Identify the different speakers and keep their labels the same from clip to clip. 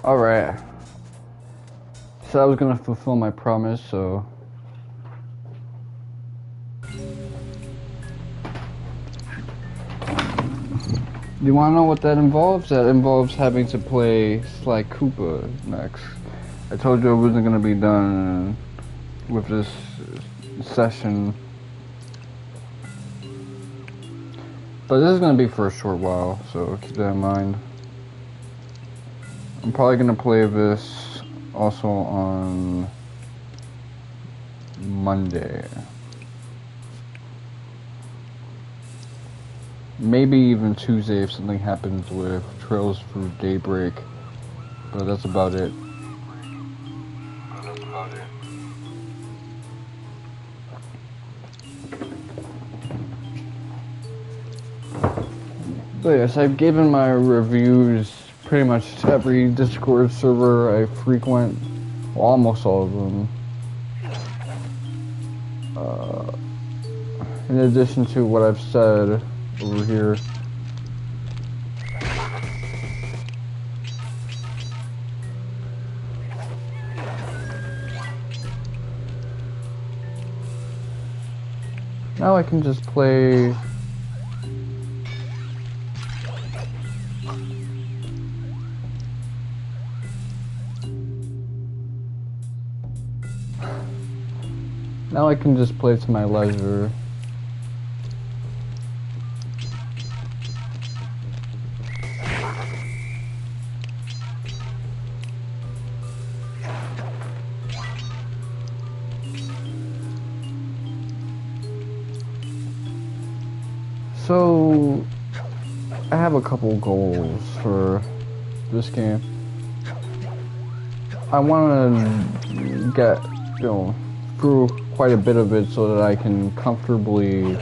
Speaker 1: Alright. So I was gonna fulfill my promise, so... You wanna know what that involves? That involves having to play Sly Koopa next. I told you I wasn't gonna be done with this session. But this is gonna be for a short while, so keep that in mind. I'm probably gonna play this also on Monday. Maybe even Tuesday if something happens with Trails Through Daybreak. But that's about it. But yes, I've given my reviews pretty much to every Discord server I frequent. Well, almost all of them. In addition to what I've said over here. Now I can just play to my leisure. So, I have a couple goals for this game. I want to get, through quite a bit of it so that I can comfortably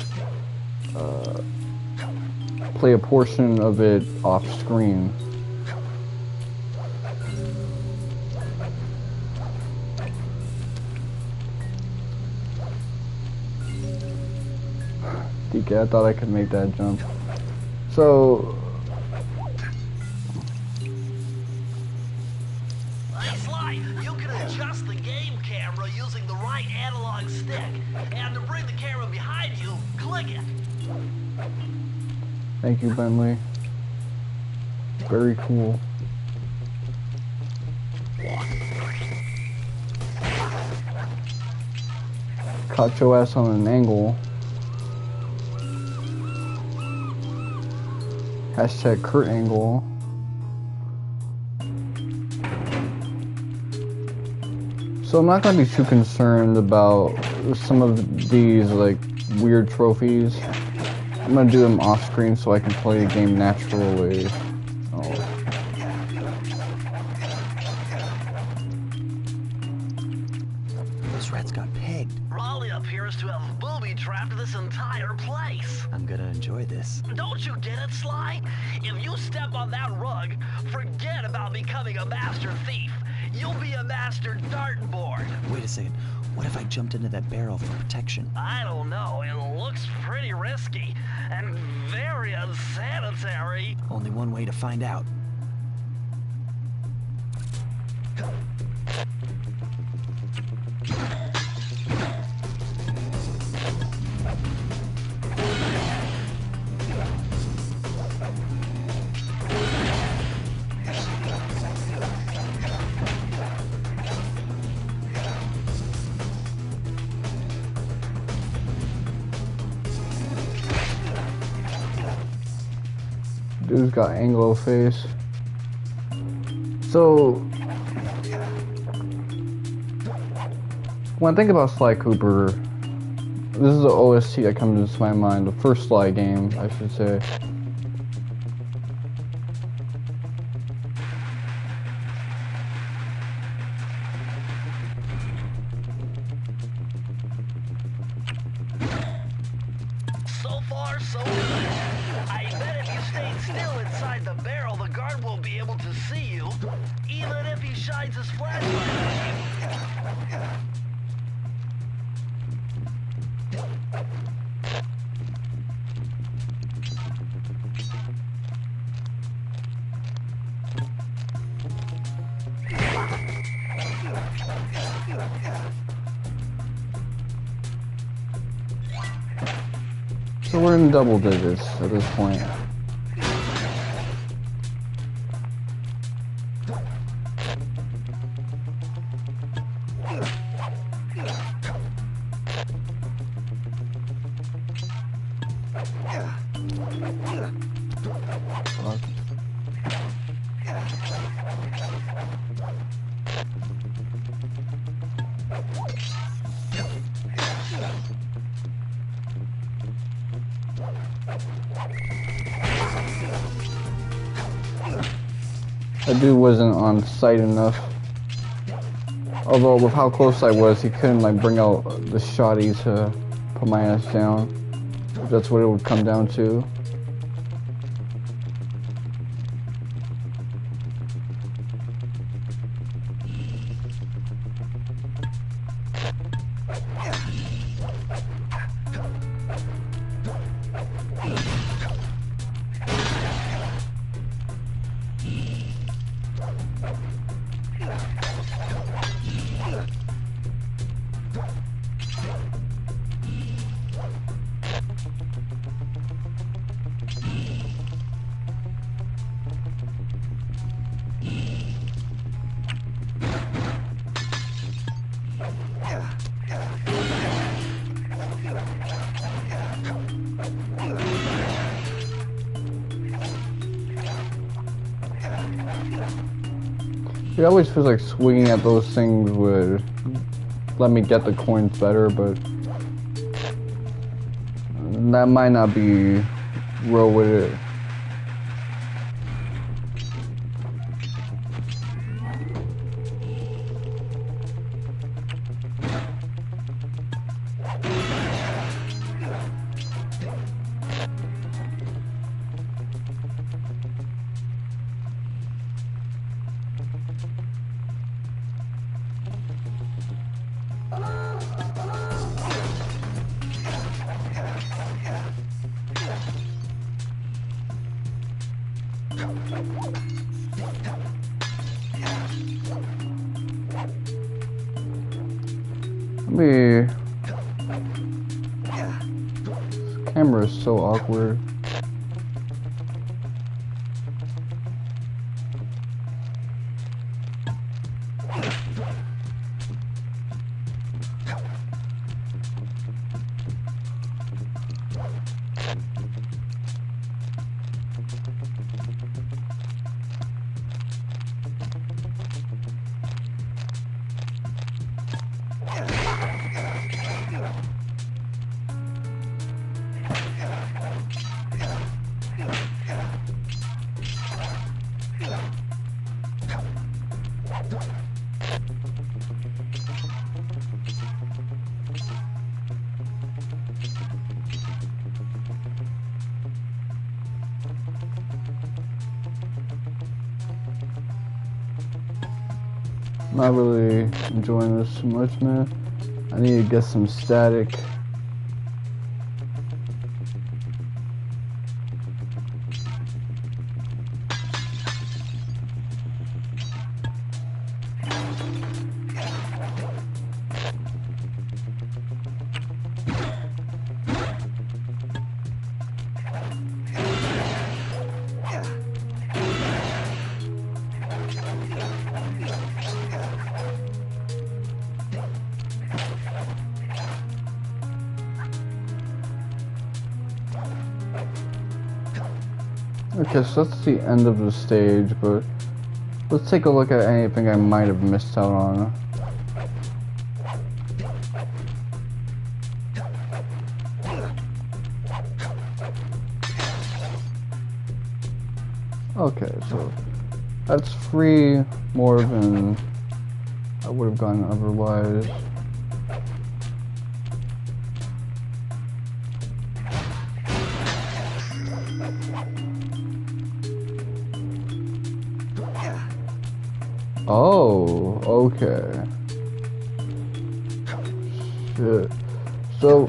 Speaker 1: play a portion of it off screen. DK, I thought I could make that jump. So...
Speaker 2: Hey Sly, you can adjust the game camera using the right analog stick. And to bring the camera behind you, click it.
Speaker 1: Thank you, Bentley. Very cool. Caught your ass on an angle. Hashtag Kurt Angle. So I'm not gonna be too concerned about some of these like weird trophies. I'm gonna do them off screen so I can play a game naturally.
Speaker 3: This rat's got pegged.
Speaker 2: Raleigh appears to have booby-trapped this entire place.
Speaker 3: I'm gonna enjoy this.
Speaker 2: Don't you get it, Sly? If you step on that rug, forget about becoming a master thief. You'll be a master dartboard.
Speaker 3: Wait a second. What if I jumped into that barrel for protection?
Speaker 2: I don't know. It looks pretty risky and very unsanitary.
Speaker 3: Only one way to find out.
Speaker 1: Dude's got Anglo face. So, when I think about Sly Cooper, this is the OST that comes to my mind, the first Sly game, I should say.
Speaker 2: So far, so good. I bet if you stayed still inside the barrel, the guard won't be able to see you, even if he shines his flashlight at you.
Speaker 1: So we're in double digits at this point. That dude wasn't on sight enough. Although with how close I was, he couldn't like bring out the shotty to put my ass down. If that's what it would come down to. It always feels like swinging at those things would let me get the coins better, but that might not be real with it. This camera is so awkward. Not really enjoying this too much, man. I need to get some static. Okay, so that's the end of the stage, but let's take a look at anything I might have missed out on. Okay, so that's 3 more than I would have gotten otherwise. Oh, okay. Shit. So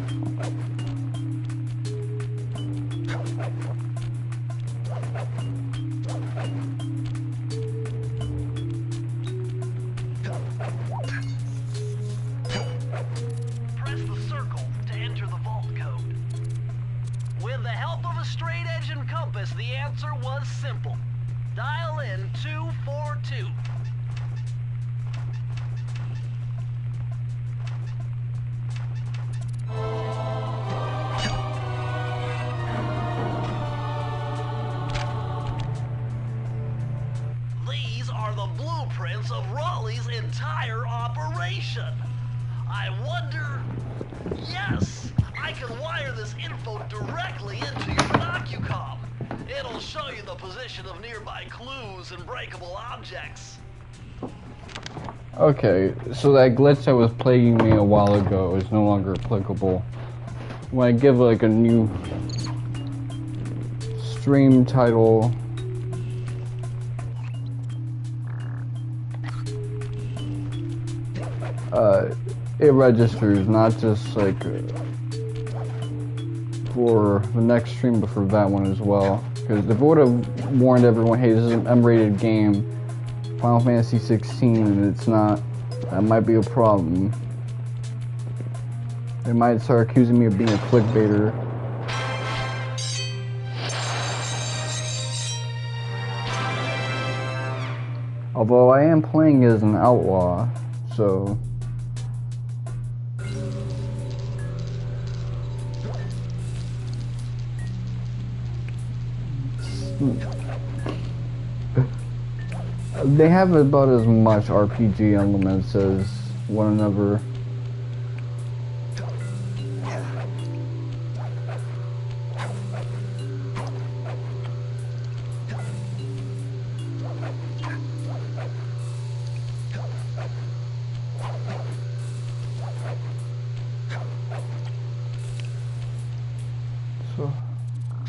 Speaker 2: Press the circle to enter the vault code. the blueprints of Raleigh's entire operation. I wonder... Yes! I can wire this info directly into your Nocucom. It'll show you the position of nearby clues and breakable objects.
Speaker 1: Okay, so that glitch that was plaguing me a while ago is no longer applicable. When I give like a new stream title, it registers, not just like for the next stream, but for that one as well. Because if it would have warned everyone, hey, this is an M-rated game, Final Fantasy 16, and it's not, that might be a problem. They might start accusing me of being a clickbaiter. Although I am playing as an outlaw, so... They have about as much RPG elements as one another.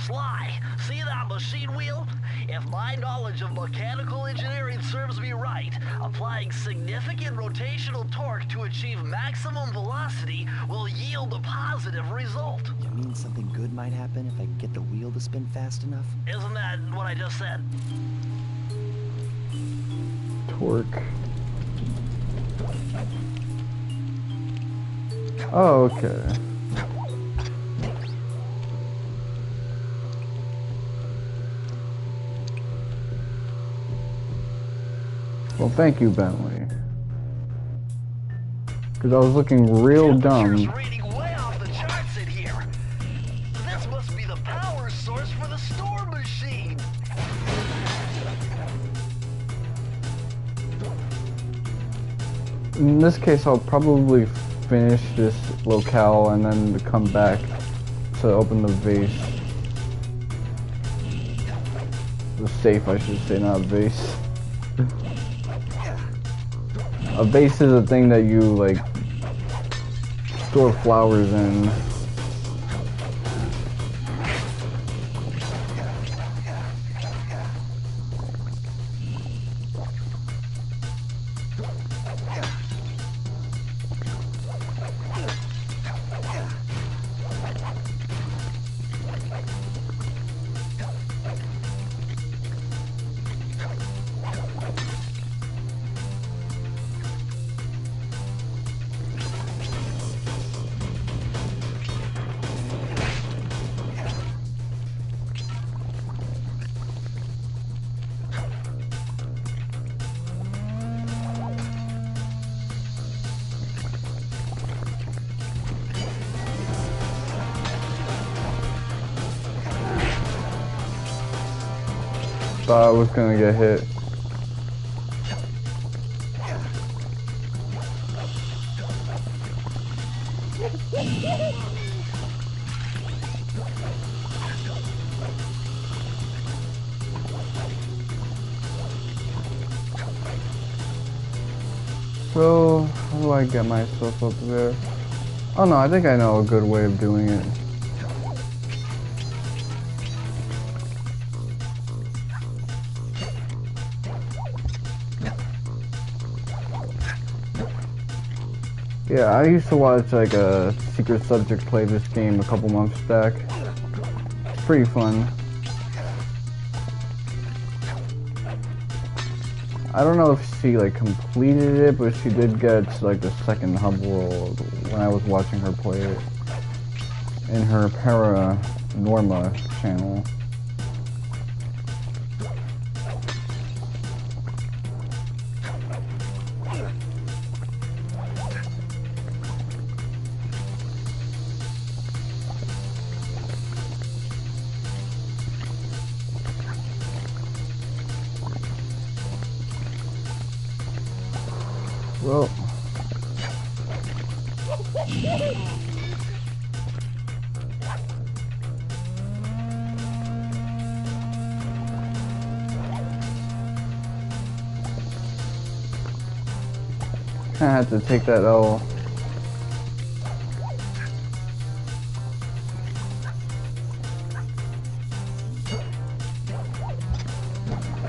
Speaker 2: Sly, see that machine wheel? If my knowledge of mechanical engineering serves me right, applying significant rotational torque to achieve maximum velocity will yield a positive result.
Speaker 3: You mean something good might happen if I can get the wheel to spin fast enough?
Speaker 2: Isn't that what I just said?
Speaker 1: Torque. Oh, okay. Well, thank you, Bentley. Because I was looking real dumb.
Speaker 2: Reading way off the charts in here. This must be the power source for the store machine.
Speaker 1: In this case, I'll probably finish this locale and then come back to open the vase. The safe, I should say, not vase. A vase is a thing that you, like, store flowers in. Thought I was gonna get hit. So, how do I get myself up there? Oh no, I think I know a good way of doing it. Yeah, I used to watch like a Secret Subject play this game a couple months back. It's pretty fun. I don't know if she like completed it, but she did get to, like the second hub world when I was watching her play it in her Paranorma channel. Well, I had to take that L.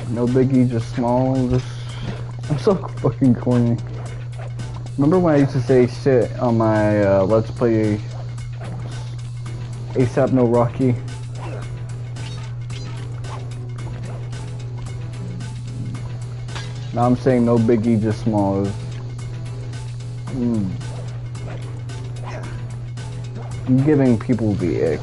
Speaker 1: No biggie, just small. I'm so fucking corny. Remember when I used to say shit on my Let's Play ASAP No Rocky? Now I'm saying no biggie, just small. I'm giving people the ick.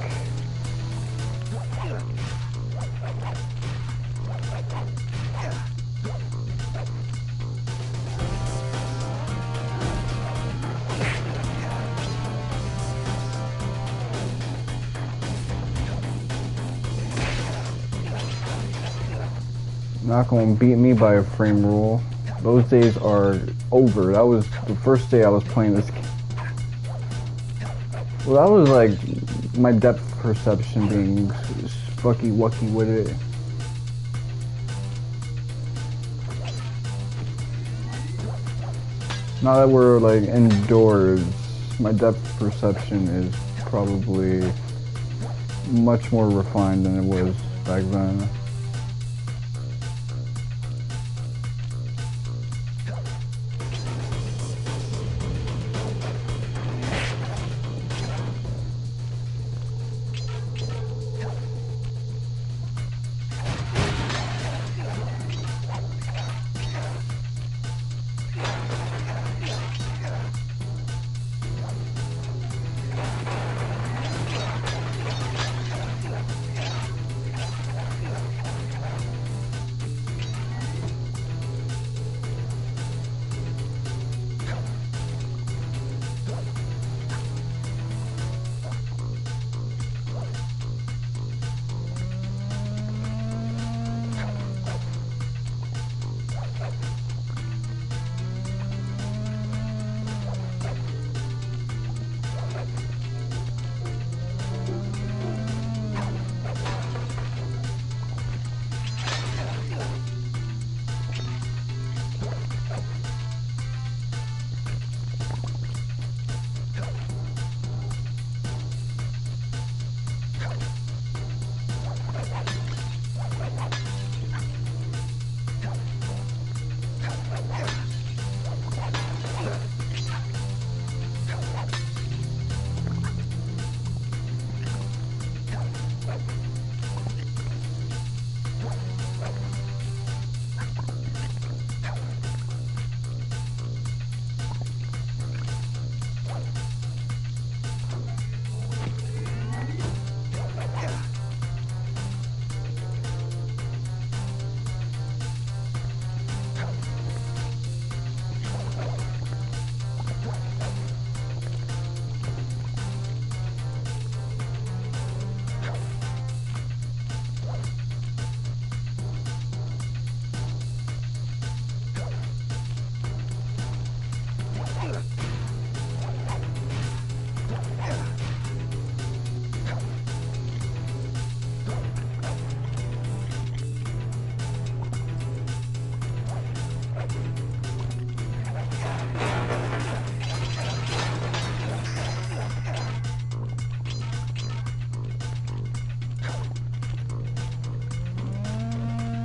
Speaker 1: Not gonna beat me by a frame rule. Those days are over. That was the first day I was playing this game. Well, that was like my depth perception being fucky wucky with it. Now that we're like indoors, my depth perception is probably much more refined than it was back then.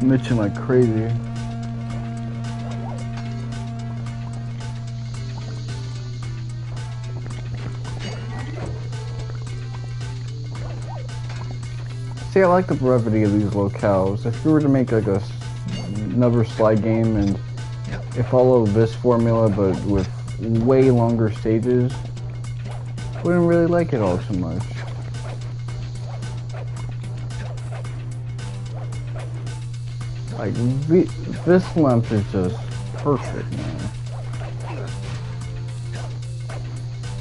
Speaker 1: I'm itching like crazy. See, I like the brevity of these locales. If you were to make like another slide game and it followed this formula but with way longer stages, I wouldn't really like it all so much. Like, this length is just perfect, man.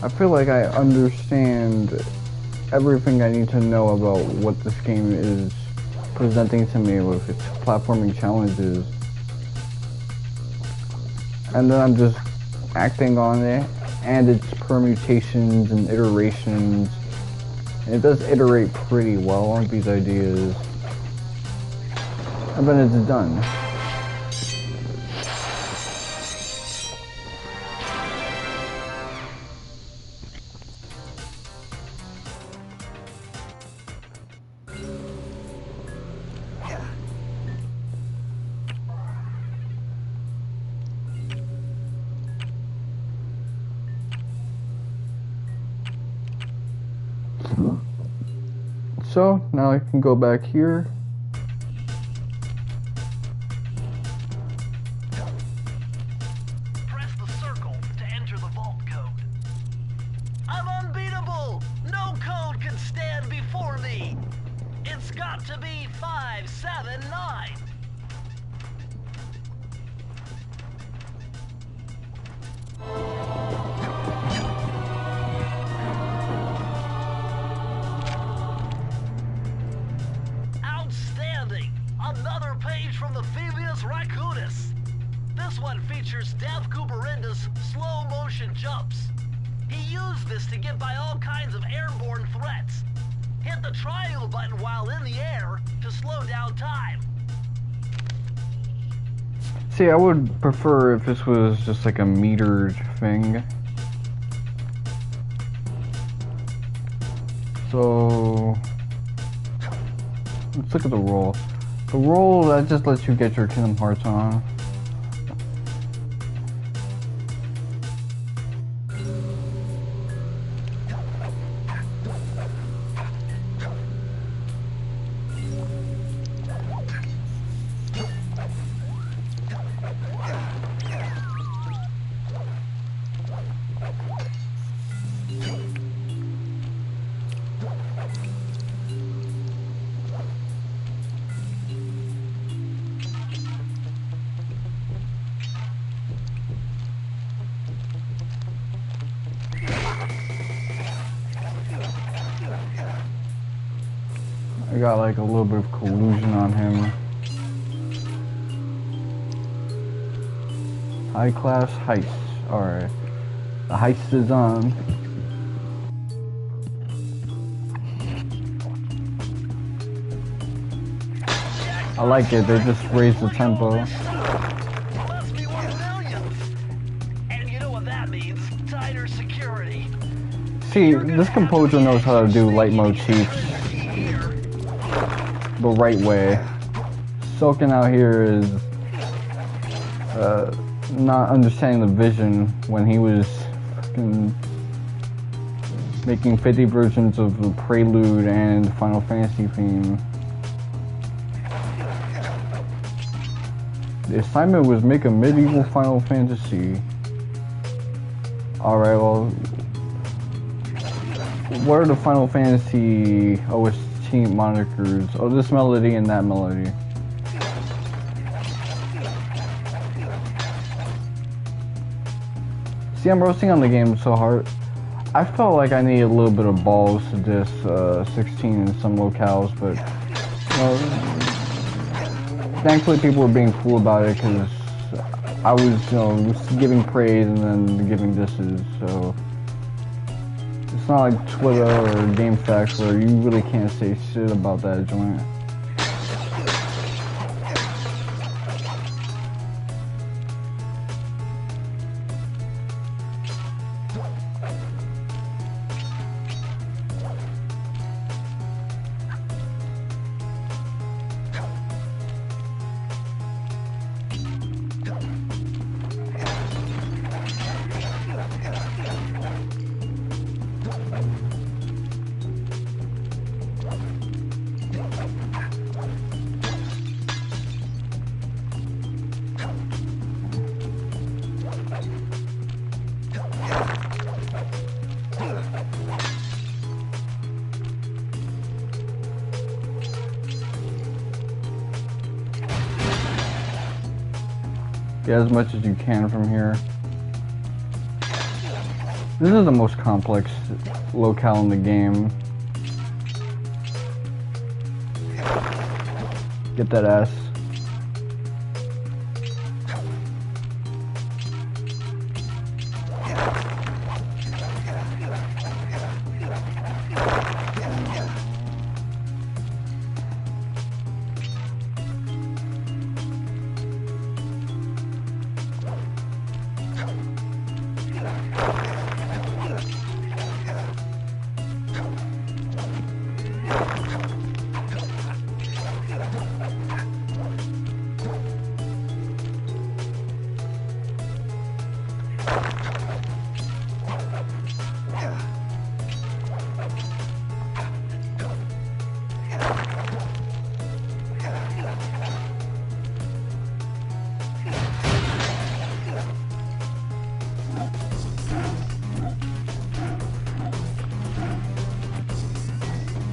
Speaker 1: I feel like I understand everything I need to know about what this game is presenting to me with its platforming challenges. And then I'm just acting on it and its permutations and iterations. And it does iterate pretty well on these ideas. And then it's done. So now I can go back here.
Speaker 2: Press the circle to enter the vault code. I'm unbeatable! No code can stand before me! It's got to be 579! Outstanding! Another page from the Thievius Raccoonus! This one features Dev Cooperenda's slow motion jumps. He used this to get by all kinds of airborne threats. Hit the triangle button while in the air to slow down time.
Speaker 1: See, I would prefer if this was just like a metered thing. So let's look at the roll. The roll, that just lets you get your Kingdom Hearts on. I got like a little bit of collusion on him. High class heist. Alright. The heist is on. I like it, they just raised the tempo.
Speaker 2: Must be worth millions. And you know what that means? Tighter security.
Speaker 1: See, this composer knows how to do leitmotifs the right way. Sulkin out here is not understanding the vision when he was fucking making 50 versions of the Prelude and Final Fantasy theme. The assignment was make a medieval Final Fantasy. Alright, well, what are the Final Fantasy OST monikers? Oh, this melody and that melody. See, I'm roasting on the game so hard. I felt like I needed a little bit of balls to diss 16 in some locales, but thankfully people were being cool about it because I was, giving praise and then giving disses, so it's not like Twitter or GameFAQs where you really can't say shit about that joint. Get as much as you can from here. This is the most complex locale in the game. Get that ass.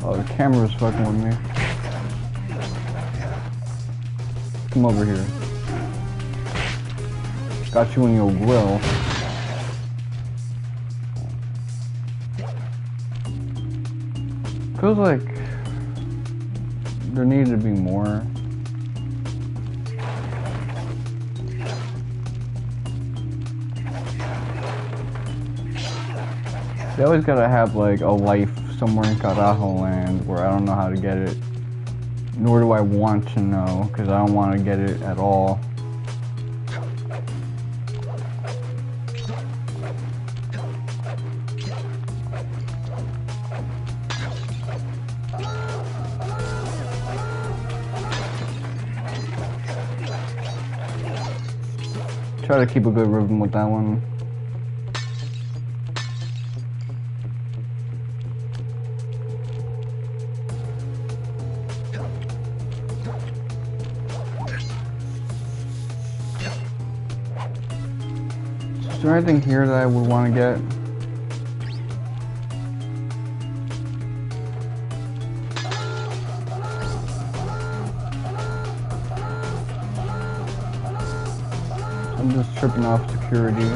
Speaker 1: Oh, the camera's fucking with me. Come over here. Got you in your grill. Feels like there needed to be more. They always gotta have like a life somewhere in Carajo land where I don't know how to get it. Nor do I want to know, because I don't want to get it at all. Try to keep a good rhythm with that one. Is there anything here that I would want to get? I'm just tripping off security.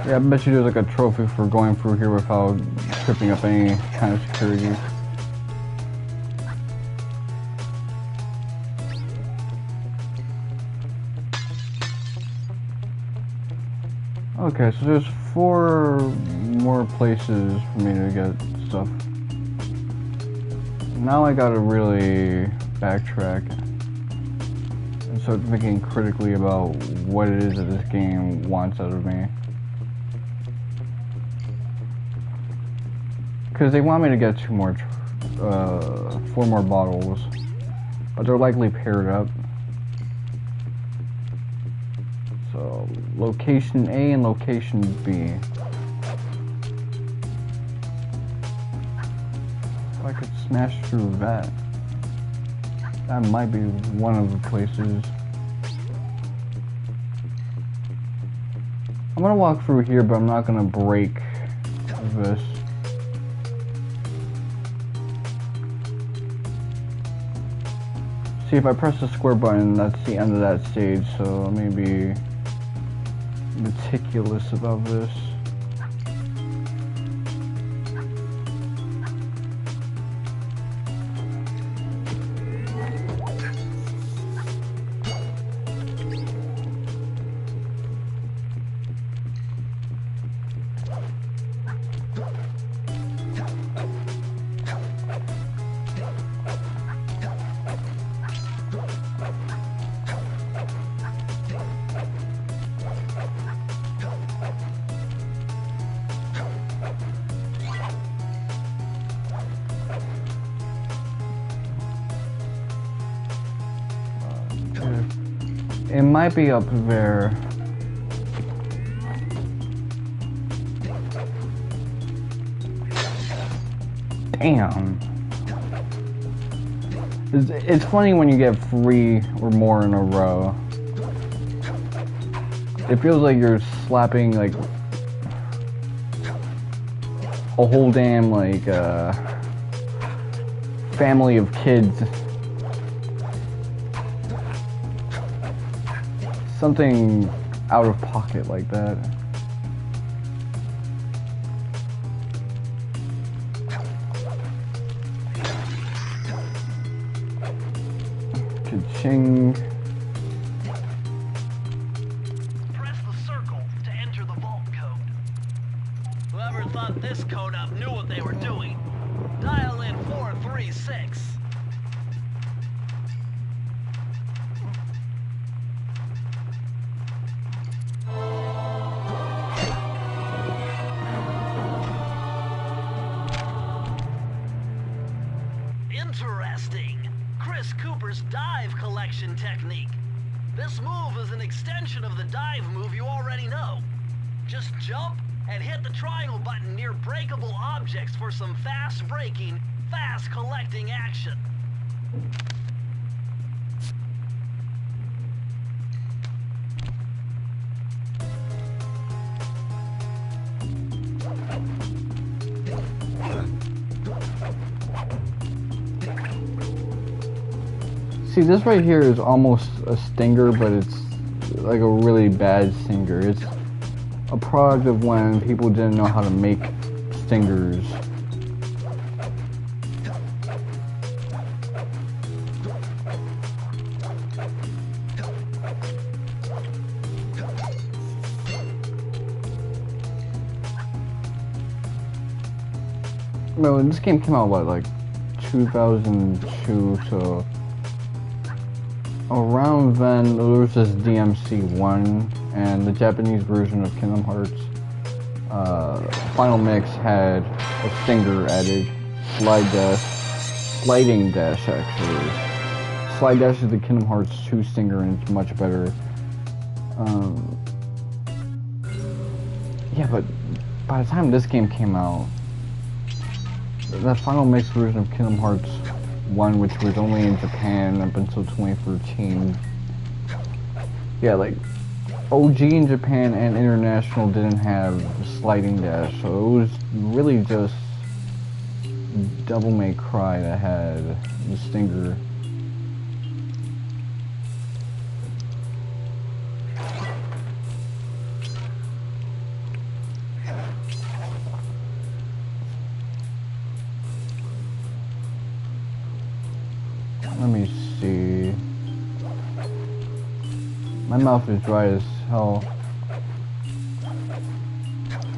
Speaker 1: Yeah, I bet you there's like a trophy for going through here without tripping up any kind of security. Okay, so there's 4 more places for me to get stuff. Now I gotta really backtrack and start thinking critically about what it is that this game wants out of me. Because they want me to get 4 more bottles, but they're likely paired up. So, location A and location B. If I could smash through that, that might be one of the places. I'm gonna walk through here, but I'm not gonna break this. See, if I press the square button, that's the end of that stage, so let me be meticulous about this. It might be up there. Damn. It's funny when you get 3 or more in a row. It feels like you're slapping like a whole damn like family of kids. Something out of pocket like that. Ka-ching.
Speaker 2: Press the circle to enter the vault code. Whoever thought this code up knew what they were doing. Dial in 436. Chris Cooper's dive collection technique. This move is an extension of the dive move you already know. Just jump and hit the triangle button near breakable objects for some fast braking, fast collecting action.
Speaker 1: See, this right here is almost a stinger, but it's like a really bad stinger. It's a product of when people didn't know how to make stingers. No, this game came out, what, like 2002, so around then there was this DMC1 and the Japanese version of Kingdom Hearts. Final Mix had a stinger added, sliding dash actually. Slide dash is the Kingdom Hearts 2 stinger and it's much better. Yeah, but by the time this game came out, that Final Mix version of Kingdom Hearts 1, which was only in Japan up until 2013. Yeah, like OG in Japan and international didn't have sliding dash, so it was really just Devil May Cry that had the stinger. Let me see. My mouth is dry as hell.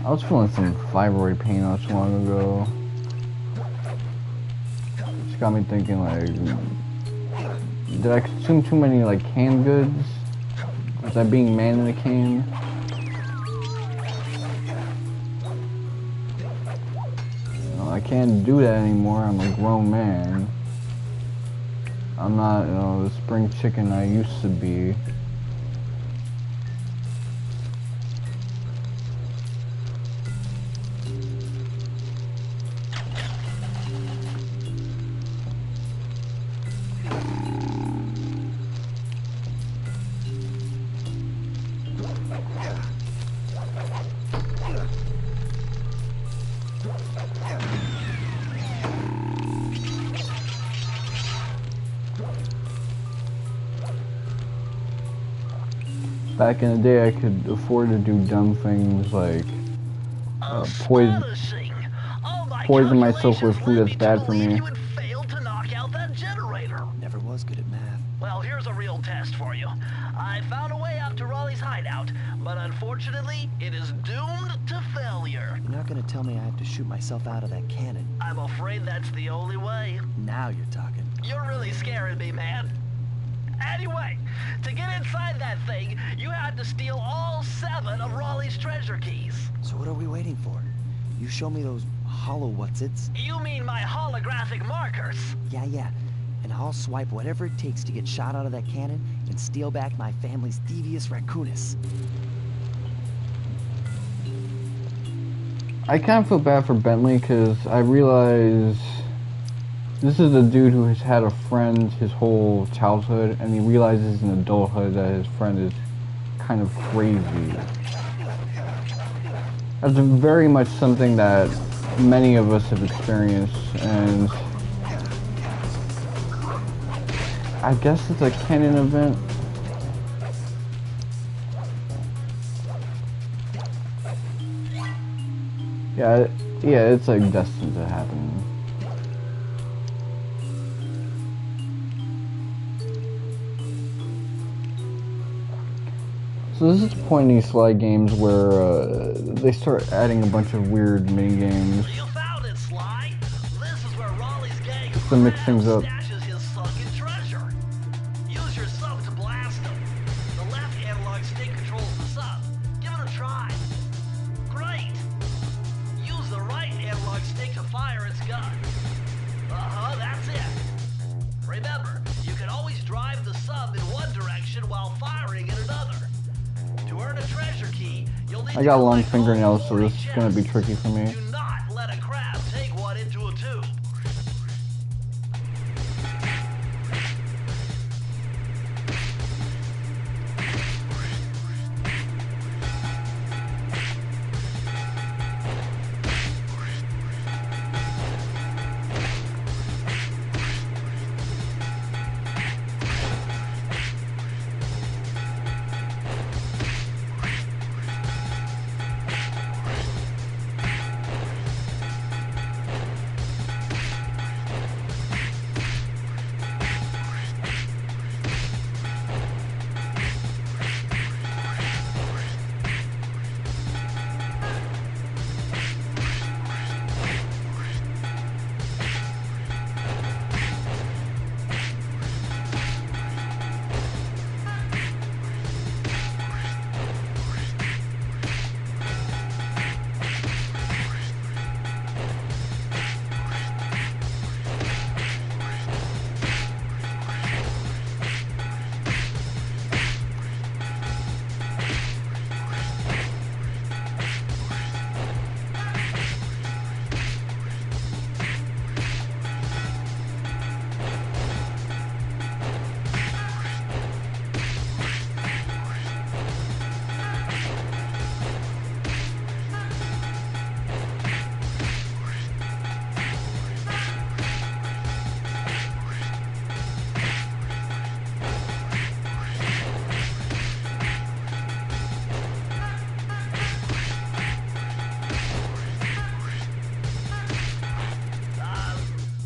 Speaker 1: I was feeling some thyroid pain not so long ago. It's got me thinking, like, did I consume too many, like, canned goods? Was I being man in a can? No, I can't do that anymore. I'm a grown man. I'm not, you know, the spring chicken I used to be. Back in the day, I could afford to do dumb things like poison myself with food that's bad for me.
Speaker 2: You had failed to knock out that generator.
Speaker 3: Never was good at math.
Speaker 2: Well, here's a real test for you. I found a way out to Raleigh's hideout, but unfortunately, it is doomed to failure.
Speaker 3: You're not gonna tell me I have to shoot myself out of that cannon.
Speaker 2: I'm afraid that's the only way.
Speaker 3: Now you're talking.
Speaker 2: You're really scaring me, man. Anyway, to get inside that thing, you had to steal all 7 of Raleigh's treasure keys.
Speaker 3: So what are we waiting for? You show me those hollow what's-its?
Speaker 2: You mean my holographic markers?
Speaker 3: Yeah. And I'll swipe whatever it takes to get shot out of that cannon and steal back my family's Thievius Raccoonus.
Speaker 1: I kind of feel bad for Bentley because I realize this is a dude who has had a friend his whole childhood, and he realizes in adulthood that his friend is kind of crazy. That's very much something that many of us have experienced, and I guess it's a canon event. Yeah, it's like destined to happen. So this is the point in these slide games where they start adding a bunch of weird mini games.
Speaker 2: You found it, Sly. This is where Raleigh's gang
Speaker 1: Just to mix things up.
Speaker 2: stashes his sunken treasure. Use your sub to blast him. The left analog stick controls the sub. Give it a try. Great. Use the right analog stick to fire its gun. That's it. Remember, location while firing in another. To earn a treasure key, you'll need
Speaker 1: I got
Speaker 2: to
Speaker 1: long
Speaker 2: collect
Speaker 1: fingernails,
Speaker 2: all
Speaker 1: so this is
Speaker 2: 40
Speaker 1: gonna be
Speaker 2: chests.
Speaker 1: tricky for me.
Speaker 2: Do not let a crab take one into a tube.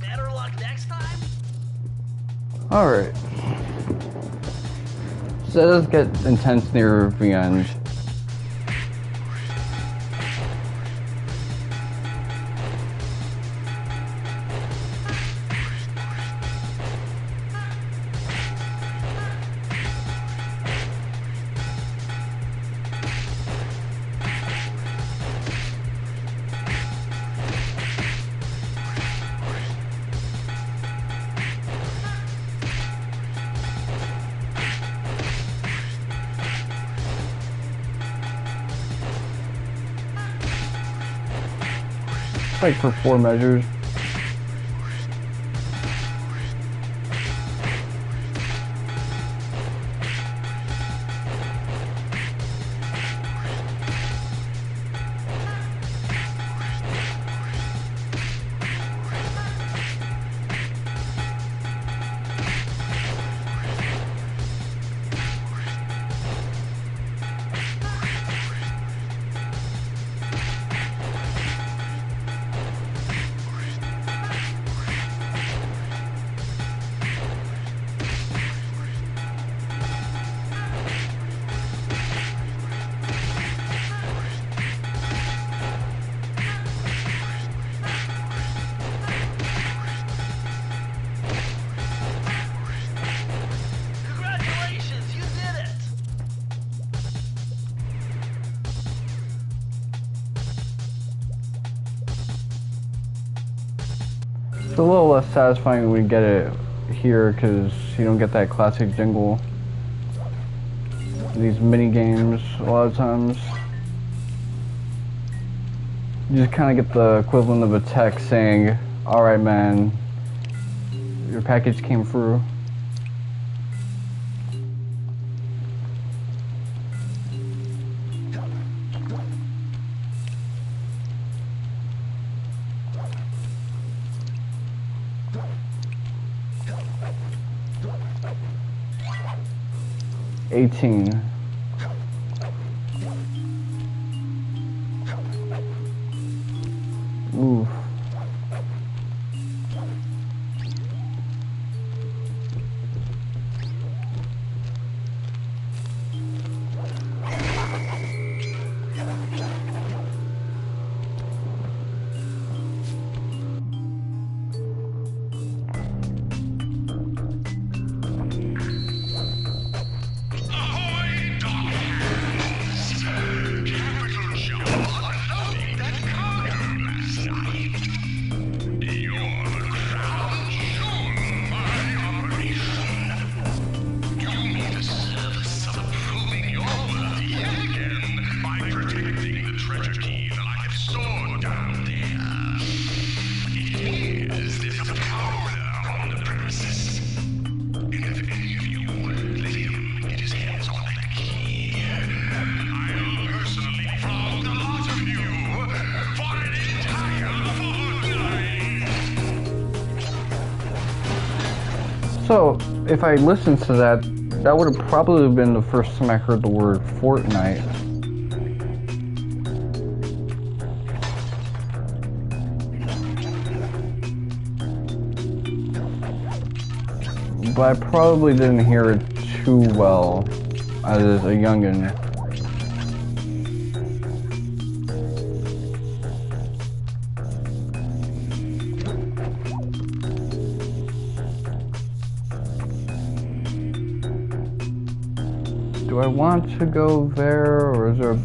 Speaker 2: Better luck next time?
Speaker 1: Alright. So it does get intense near the end. Like for 4 measures.
Speaker 2: Congratulations, you did it!
Speaker 1: It's a little less satisfying when we get it here because you don't get that classic jingle. These mini games, a lot of times, you just kind of get the equivalent of a text saying, "Alright, man, your package came through." $18. Oof.
Speaker 4: Ahoy!
Speaker 1: if I listened to that, that would have probably been the first time I heard the word Fortnite. But I probably didn't hear it too well as a youngin'. Do I want to go there, or is there a...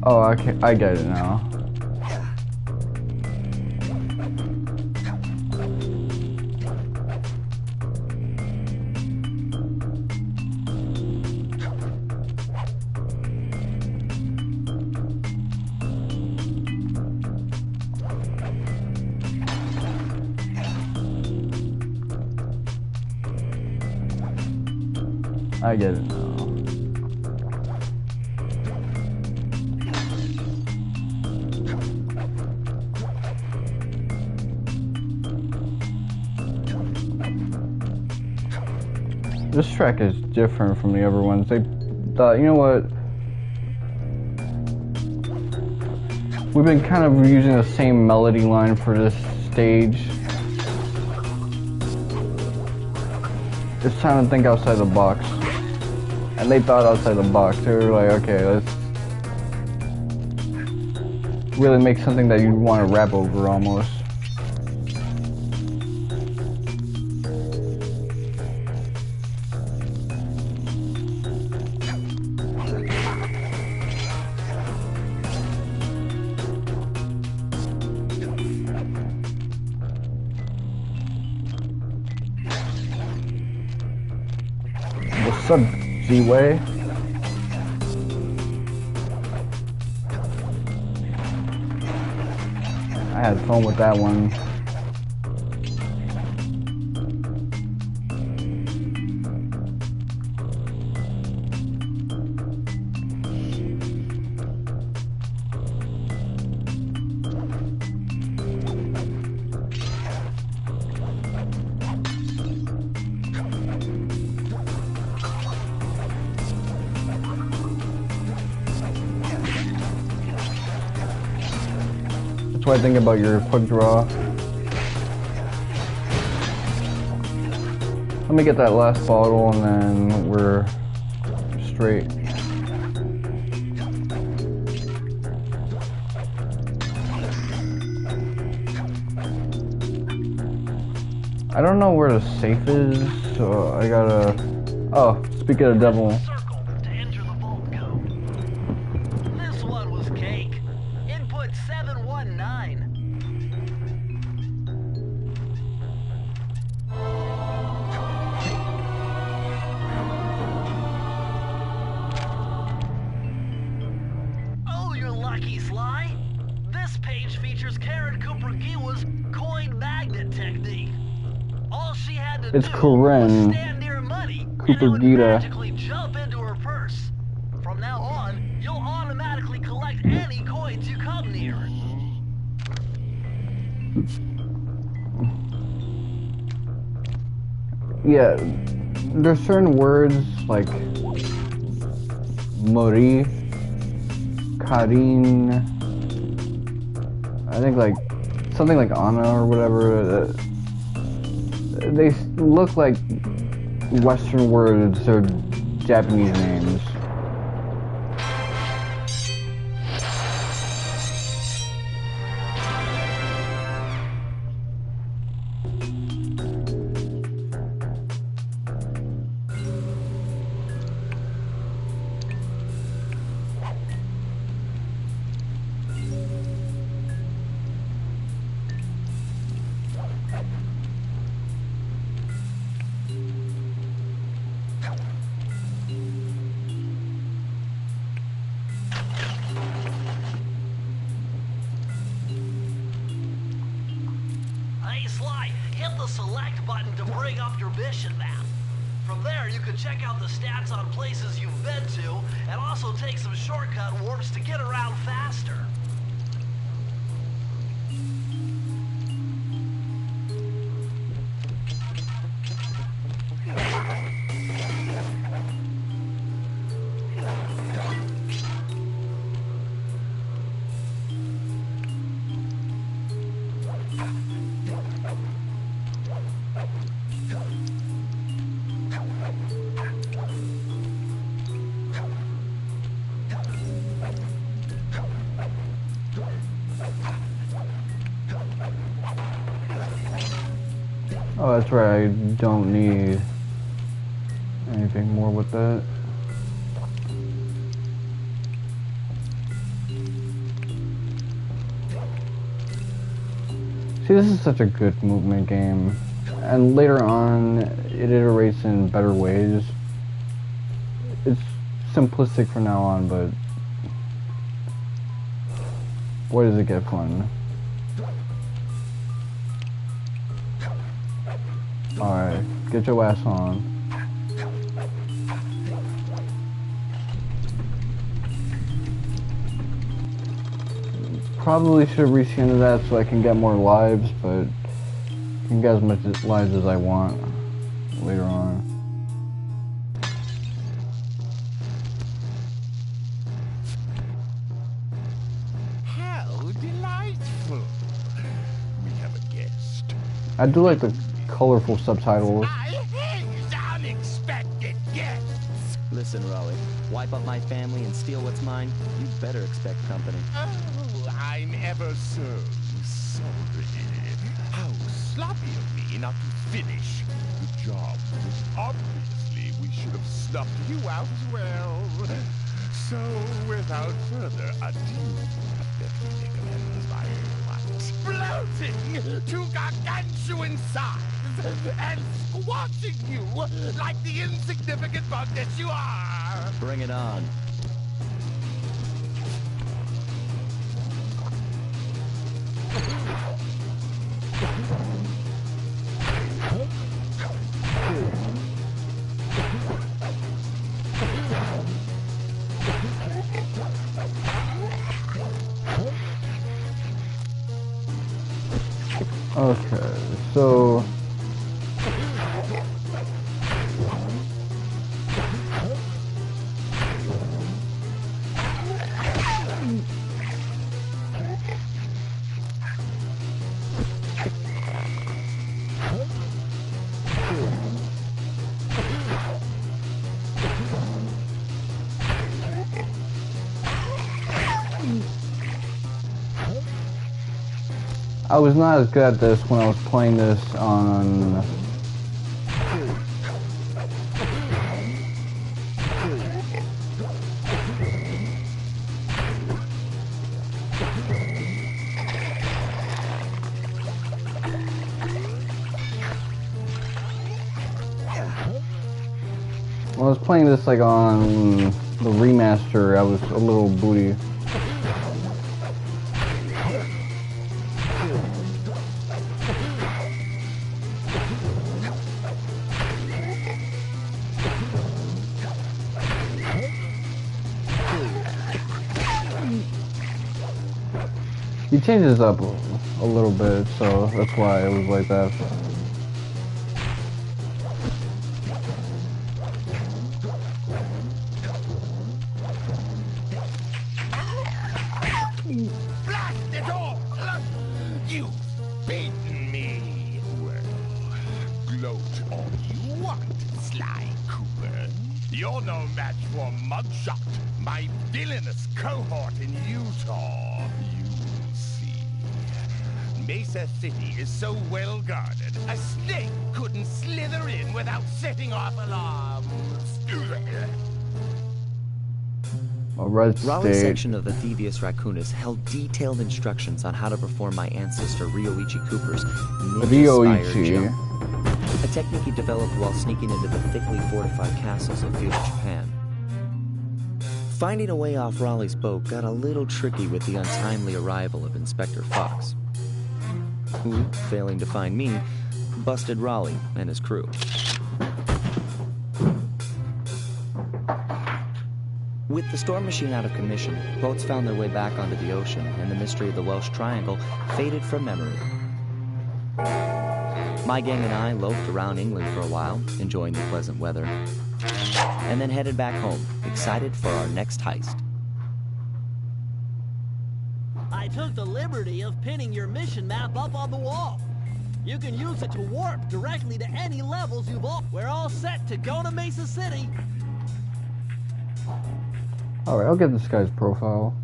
Speaker 1: Oh, I get it now. I get it now. This track is different from the other ones. They thought, you know what? We've been kind of using the same melody line for this stage. It's time to think outside the box. And they thought outside the box. They were like, okay, let's really make something that you want to rap over almost. What's up, G-Way? I had fun with that one. That's what I think about your quick draw. Let me get that last bottle and then we're straight. I don't know where the safe is, so I gotta... Oh, speaking of the devil. It's Corinne Cooper Gita.
Speaker 2: Jump into her purse. From now on, you'll automatically collect any coins you come near.
Speaker 1: Yeah, there's certain words like Mori, Karin, I think like something like Anna or whatever. They look like Western words or Japanese names.
Speaker 2: Select button to bring up your mission map. From there, you can check out the stats on places you've been to, and also take some shortcut warps to get around faster.
Speaker 1: Oh, that's right, I don't need anything more with that. See, this is such a good movement game. And later on, it iterates in better ways. It's simplistic from now on, but boy does it get fun. Alright, get your ass on. Probably should have reached the end of that so I can get more lives, but I can get as much lives as I want later on.
Speaker 4: How delightful. We have a guest.
Speaker 1: I do like the colorful subtitles.
Speaker 4: I hate unexpected guests.
Speaker 3: Listen, Raleigh, wipe up my family and steal what's mine, you'd better expect company.
Speaker 4: Oh, I'm ever so sorry. How sloppy of me not to finish the job. Obviously, we should have snuffed you out as well. So, without further ado, let me recommend my exploding to gargantuan size and squashing you like the insignificant bug that you are.
Speaker 3: Bring it on.
Speaker 1: Okay, so I was not as good at this when I was playing this on when I was playing this like on the remaster. I was a little booty. He changes up a little bit, so that's why it was like that.
Speaker 4: Blast it all! You've beaten me. Well, gloat all you want, Sly Cooper. You're no match for Mugshot, my villainous cohort in Utah. You'll see. Mesa City is so well guarded, a snake couldn't slither in without setting off alarms.
Speaker 1: A red
Speaker 3: Raleigh's
Speaker 1: state.
Speaker 3: section of the Thievius Raccoonus held detailed instructions on how to perform my ancestor Ryoichi Cooper's ninja-inspired jump. A technique he developed while sneaking into the thickly fortified castles of feudal Japan. Finding a way off Raleigh's boat got a little tricky with the untimely arrival of Inspector Fox, who, failing to find me, busted Raleigh and his crew. With the storm machine out of commission, boats found their way back onto the ocean, and the mystery of the Welsh Triangle faded from memory. My gang and I loafed around England for a while, enjoying the pleasant weather, and then headed back home, excited for our next heist.
Speaker 5: I took the liberty of pinning your mission map up on the wall. You can use it to warp directly to any levels you've all. We're all set to go to Mesa City.
Speaker 1: Alright, I'll get this guy's profile.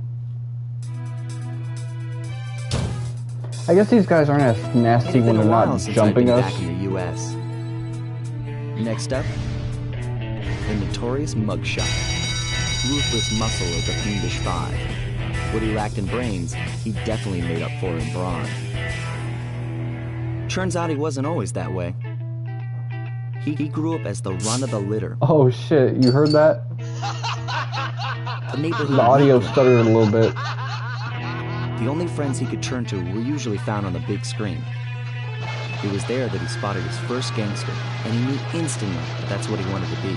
Speaker 1: I guess these guys aren't as nasty
Speaker 3: It's
Speaker 1: when
Speaker 3: been a
Speaker 1: they're
Speaker 3: while
Speaker 1: not
Speaker 3: since I've
Speaker 1: jumping
Speaker 3: been
Speaker 1: us.
Speaker 3: back in the U.S. Next up, the notorious mugshot. Ruthless muscle of the fiendish five. What he lacked in brains, he definitely made up for in brawn. Turns out he wasn't always that way. He grew up as the run of the litter.
Speaker 1: Oh shit, you heard that?
Speaker 3: The neighborhood
Speaker 1: The audio
Speaker 3: weakling.
Speaker 1: stuttered a little bit.
Speaker 3: The only friends he could turn to were usually found on the big screen. It was there that he spotted his first gangster, and he knew instantly that that's what he wanted to be.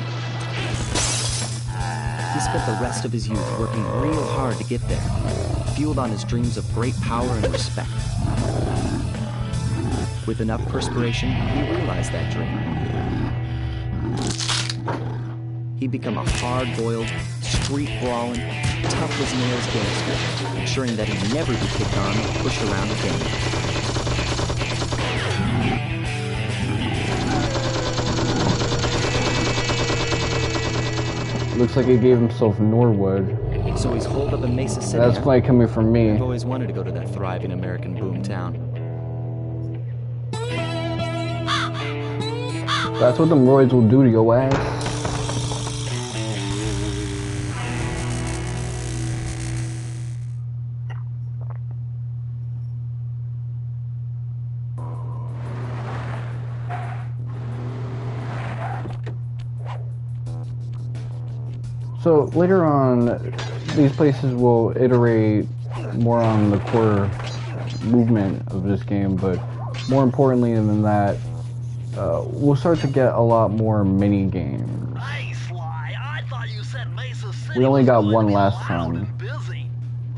Speaker 3: He spent the rest of his youth working real hard to get there, fueled on his dreams of great power and respect. With enough perspiration, he realized that dream. He'd become a hard-boiled, street-brawling, tough-as-nails gangster, ensuring that he'd never be kicked on or pushed around again.
Speaker 1: Looks like he gave himself Norwood.
Speaker 3: So he's holed up in Mesa City.
Speaker 1: That's why coming from me.
Speaker 3: I've always wanted to go to that thriving American boomtown.
Speaker 1: That's what them roids will do to your ass. So later on, these places will iterate more on the core movement of this game, but more importantly than that, we'll start to get a lot more mini games.
Speaker 2: Hey, Sly, I thought you said Mesa City
Speaker 1: We only
Speaker 2: was
Speaker 1: got
Speaker 2: going to
Speaker 1: one
Speaker 2: be
Speaker 1: last
Speaker 2: loud
Speaker 1: time.
Speaker 2: and busy.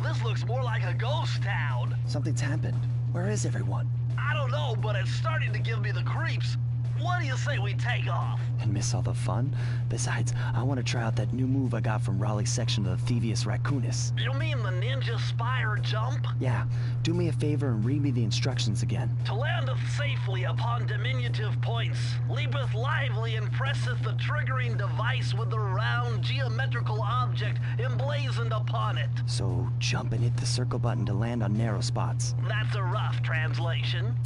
Speaker 2: This looks more like a ghost town.
Speaker 6: Something's happened. Where is everyone?
Speaker 2: I don't know, but it's starting to give me the creeps. What do you say we take off?
Speaker 6: And miss all the fun? Besides, I want to try out that new move I got from Raleigh's section of the Thievius Raccoonus.
Speaker 2: You mean the ninja spire jump?
Speaker 6: Yeah, do me a favor and read me the instructions again.
Speaker 2: To landeth safely upon diminutive points, leapeth lively and presseth the triggering device with the round geometrical object emblazoned upon it.
Speaker 6: So, jump and hit the circle button to land on narrow spots.
Speaker 2: That's a rough translation.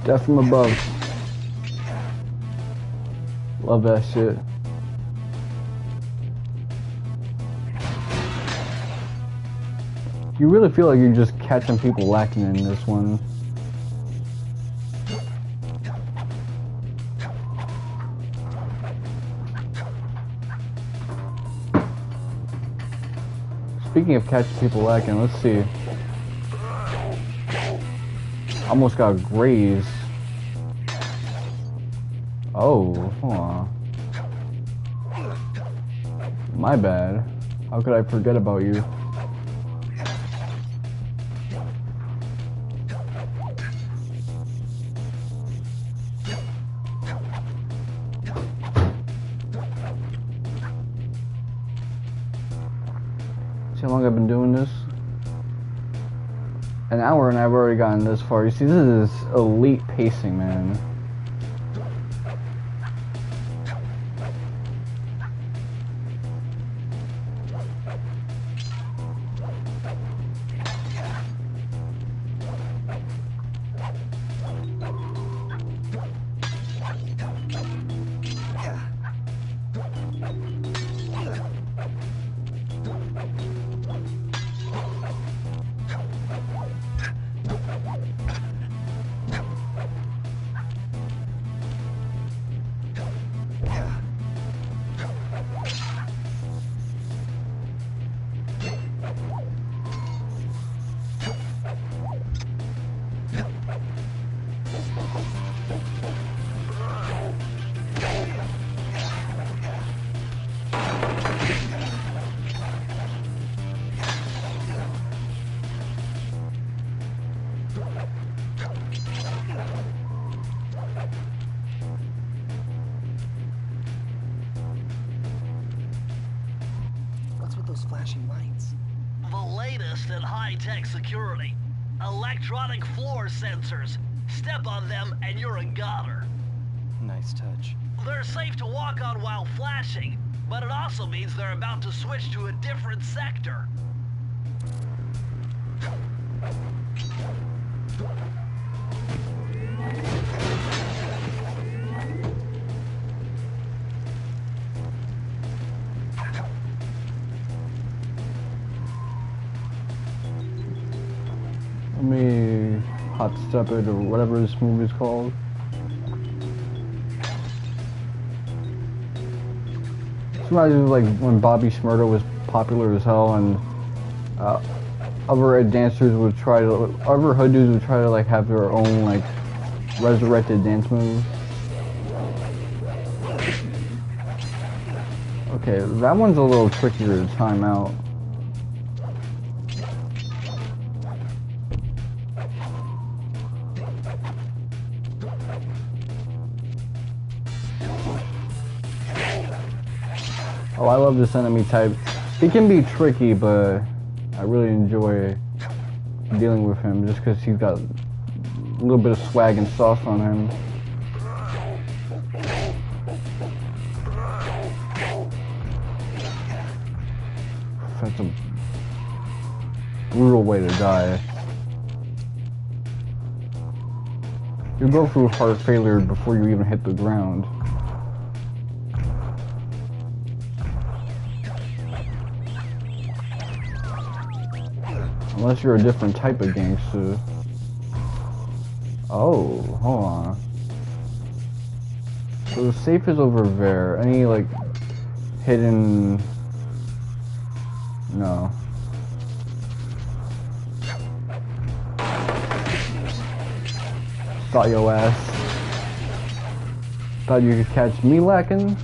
Speaker 1: Death from above. Love that shit. You really feel like you're just catching people lacking in this one. Speaking of catching people lacking, let's see. Almost got grazed. Oh, hold on. My bad. How could I forget about you? See how long I've been doing this? An hour and I've already gotten this far. You see, this is elite pacing, man.
Speaker 6: What's with those flashing lights?
Speaker 2: The latest in high-tech security. Electronic floor sensors. Step on them and you're a goner.
Speaker 6: Nice touch.
Speaker 2: They're safe to walk on while flashing, but it also means they're about to switch to a different sector.
Speaker 1: Let me hot step it or whatever this movie is called. This reminds me of like when Bobby Shmurda was popular as hell, and other dancers would try to, other hood dudes would try to like have their own like resurrected dance moves. Okay, that one's a little trickier to time out. Oh, I love this enemy type. He can be tricky, but I really enjoy dealing with him just because he's got a little bit of swag and sauce on him. That's a brutal way to die. You go through heart failure before you even hit the ground. Unless you're a different type of gangster. Oh, hold on. So the safe is over there. Any like hidden... No. Saw your ass. Thought you could catch me lacking?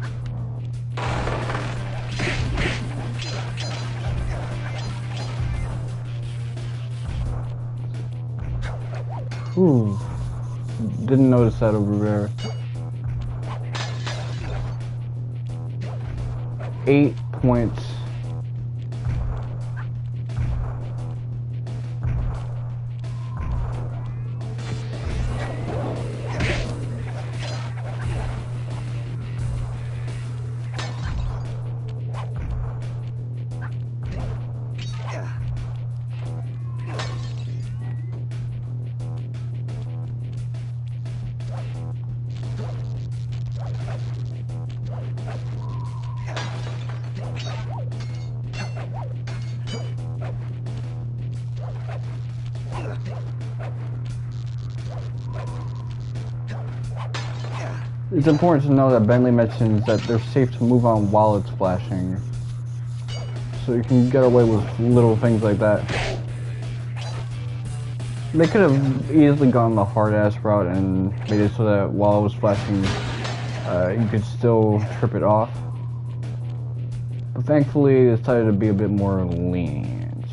Speaker 1: Ooh, didn't notice that over there. 8 points. It's important to know that Bentley mentions that they're safe to move on while it's flashing. So you can get away with little things like that. They could have easily gone the hard-ass route and made it so that while it was flashing, you could still trip it off. But thankfully, they decided to be a bit more lenient.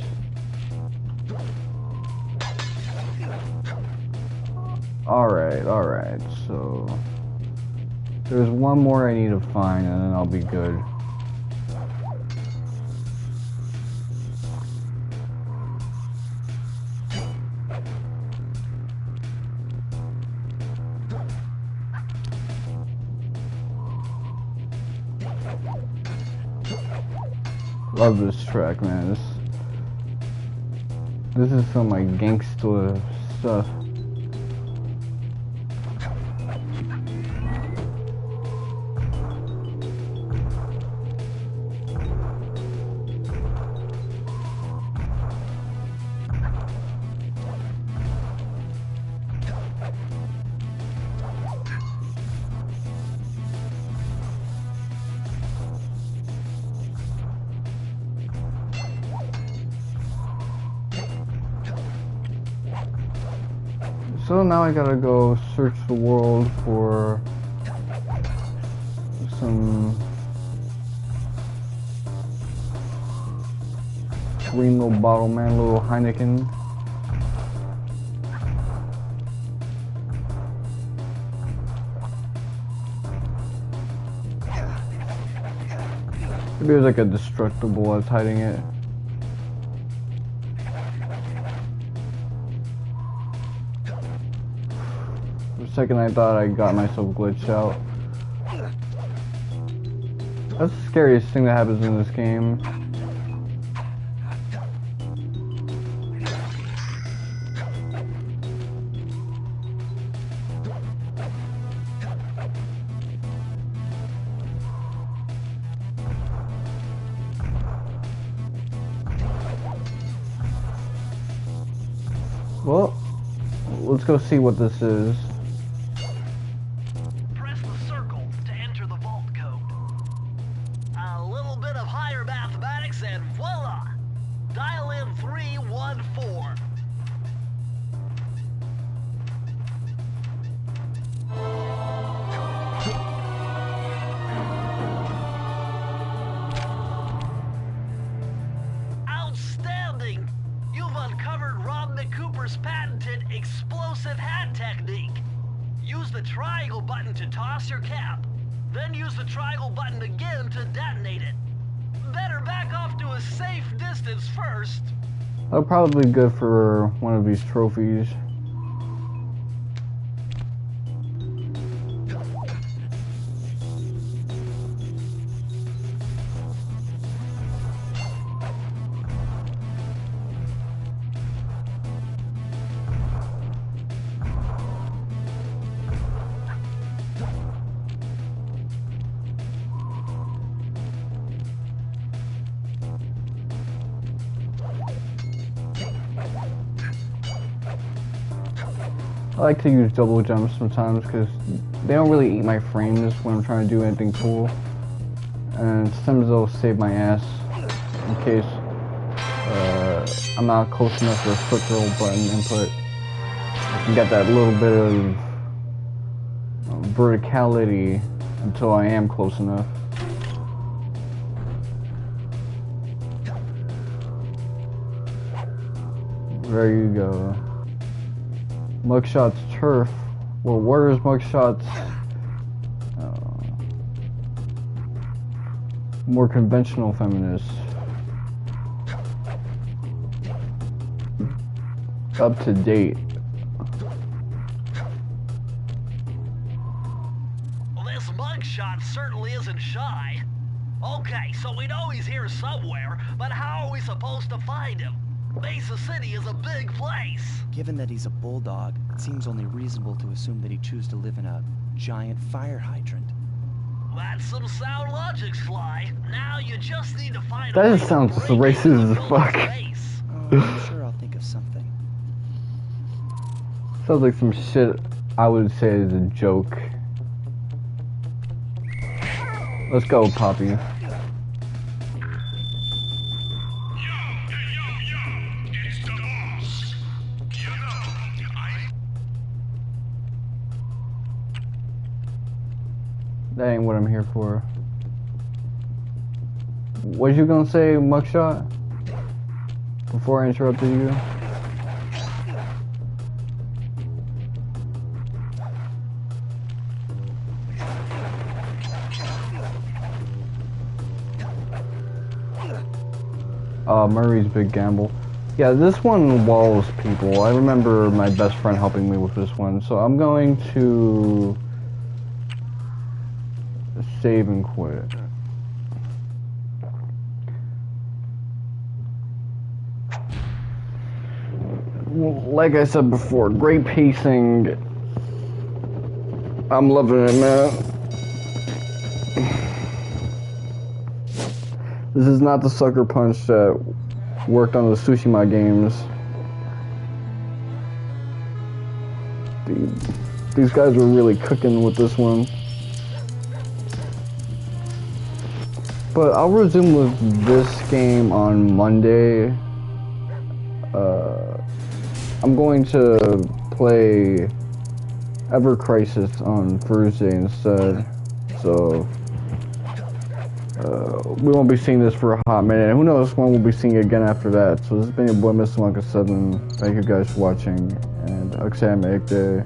Speaker 1: Alright, so... There's one more I need to find and then I'll be good. Love this track, man. This is some like gangsta stuff. So now I gotta go search the world for some green little bottle man, little Heineken. Maybe there's like a destructible that's hiding it. second I thought I got myself glitched out. That's the scariest thing that happens in this game. Well, let's go see what this is.
Speaker 2: Press the circle to enter the vault code. A little bit of higher mathematics and voila! Dial in 314. Outstanding! You've uncovered Rob McCooper's patented explosive hat technique. Use the triangle button to toss your cap. Then use the triangle button again to detonate it. Better back off to a safe distance first.
Speaker 1: That'll probably be good for one of these trophies. I like to use double jumps sometimes because they don't really eat my frames when I'm trying to do anything cool. And sometimes they'll save my ass in case I'm not close enough for a quick roll button input. I can get that little bit of verticality until I am close enough. There you go. Mugshot's turf. Well, where is Mugshot's more conventional feminist? Up to date.
Speaker 2: Well, this mugshot certainly isn't shy. Okay, so we know he's here somewhere, but how are we supposed to find him? Mesa City is a big place.
Speaker 6: Given that he's a bulldog, it seems only reasonable to assume that he'd choose to live in a giant fire hydrant.
Speaker 2: That's some sound logic, Sly. Now you just need to find
Speaker 1: That
Speaker 2: a way
Speaker 1: just sounds
Speaker 2: to break
Speaker 1: racist
Speaker 2: into the
Speaker 1: as fuck.
Speaker 2: building's base.
Speaker 6: Oh, I'm sure I'll think of something.
Speaker 1: Sounds like some shit I would say is a joke. Let's go, Poppy. That ain't what I'm here for. What you gonna say, Mugshot? Before I interrupted you? Murray's Big Gamble. Yeah, this one walls people. I remember my best friend helping me with this one, so I'm going to save and quit. Well, like I said before, great pacing. I'm loving it, man. This is not the sucker punch that worked on the Tsushima games. These guys were really cooking with this one. But I'll resume with this game on Monday. I'm going to play Ever Crisis on Thursday instead. So we won't be seeing this for a hot minute. Who knows when we'll be seeing it again after that. So this has been your boy Mr. Lunka7. Thank you guys for watching, and Aksam Ekde.